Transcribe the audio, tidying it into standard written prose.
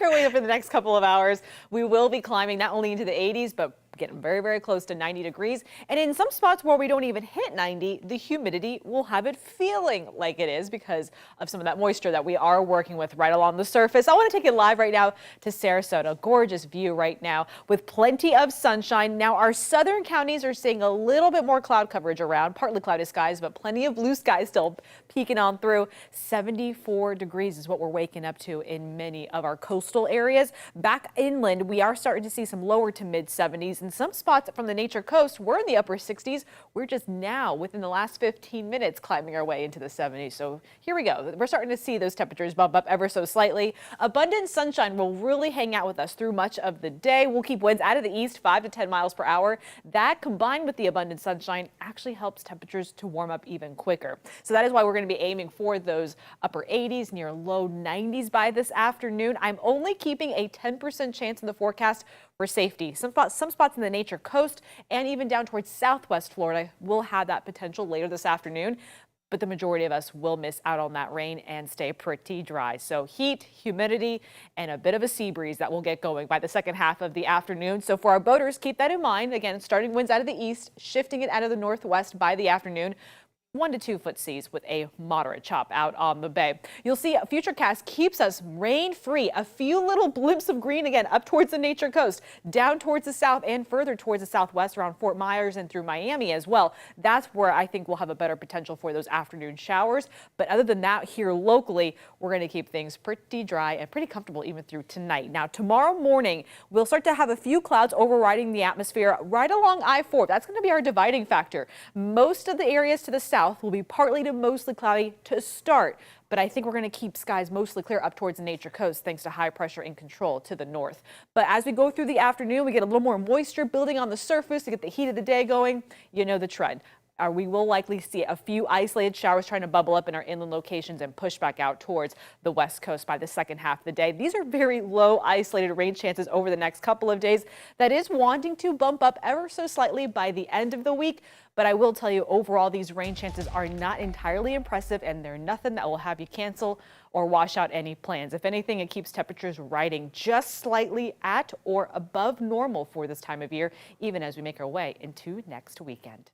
our way up in the next couple of hours. We will be climbing not only into the 80s, but getting very, very close to 90 degrees. And in some spots where we don't even hit 90, the humidity will have it feeling like it is because of some of that moisture that we are working with right along the surface. I want to take it live right now to Sarasota. Gorgeous view right now with plenty of sunshine. Now our southern counties are seeing a little bit more cloud coverage around, partly cloudy skies, but plenty of blue skies still peeking on through. 74 degrees is what we're waking up to in many of our coastal areas. Back inland, we are starting to see some lower to mid 70s. In some spots from the Nature Coast, we're in the upper 60s. We're just now, within the last 15 minutes, climbing our way into the 70s. So here we go. We're starting to see those temperatures bump up ever so slightly. Abundant sunshine will really hang out with us through much of the day. We'll keep winds out of the east 5 to 10 miles per hour. That, combined with the abundant sunshine, actually helps temperatures to warm up even quicker. So that is why we're going to be aiming for those upper 80s, near low 90s by this afternoon. I'm only keeping a 10% chance in the forecast for safety. Some spots in the Nature Coast and even down towards southwest Florida will have that potential later this afternoon. But the majority of us will miss out on that rain and stay pretty dry. So heat, humidity, and a bit of a sea breeze that will get going by the second half of the afternoon. So for our boaters, keep that in mind. Again, starting winds out of the east, shifting it out of the northwest by the afternoon. 1 to 2 foot seas with a moderate chop out on the bay. You'll see a futurecast keeps us rain free. A few little blimps of green again up towards the Nature Coast, down towards the south and further towards the southwest around Fort Myers and through Miami as well. That's where I think we'll have a better potential for those afternoon showers. But other than that, here locally, we're going to keep things pretty dry and pretty comfortable even through tonight. Now, tomorrow morning, we'll start to have a few clouds overriding the atmosphere right along I-4. That's going to be our dividing factor. Most of the areas to the south will be partly to mostly cloudy to start, but I think we're going to keep skies mostly clear up towards the Nature Coast thanks to high pressure in control to the north. But as we go through the afternoon, we get a little more moisture building on the surface to get the heat of the day going. You know the trend. We will likely see a few isolated showers trying to bubble up in our inland locations and push back out towards the west coast by the second half of the day. These are very low isolated rain chances over the next couple of days. That is wanting to bump up ever so slightly by the end of the week. But I will tell you, overall, these rain chances are not entirely impressive, and they're nothing that will have you cancel or wash out any plans. If anything, it keeps temperatures riding just slightly at or above normal for this time of year, even as we make our way into next weekend.